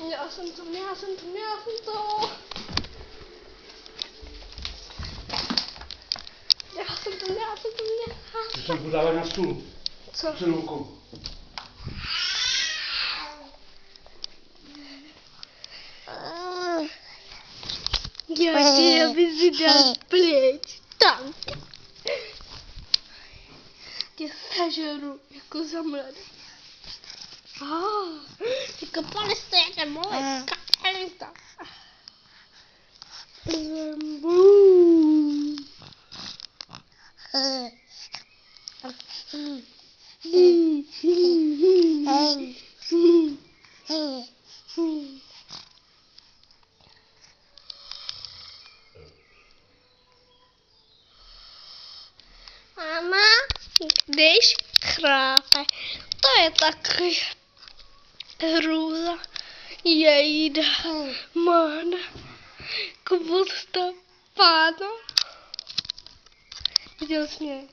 Měla jsem to. Ty jsem podávat na stůl. Co? Celou. Já bych si dal pryč. Tam. Tě sežeru jako za mladý. Ty kopali jste jaké moje kapelita. Mama, když chrápe, to je takový hrůza, jejda, mána, kvosta, pána. Viděl jsi mě?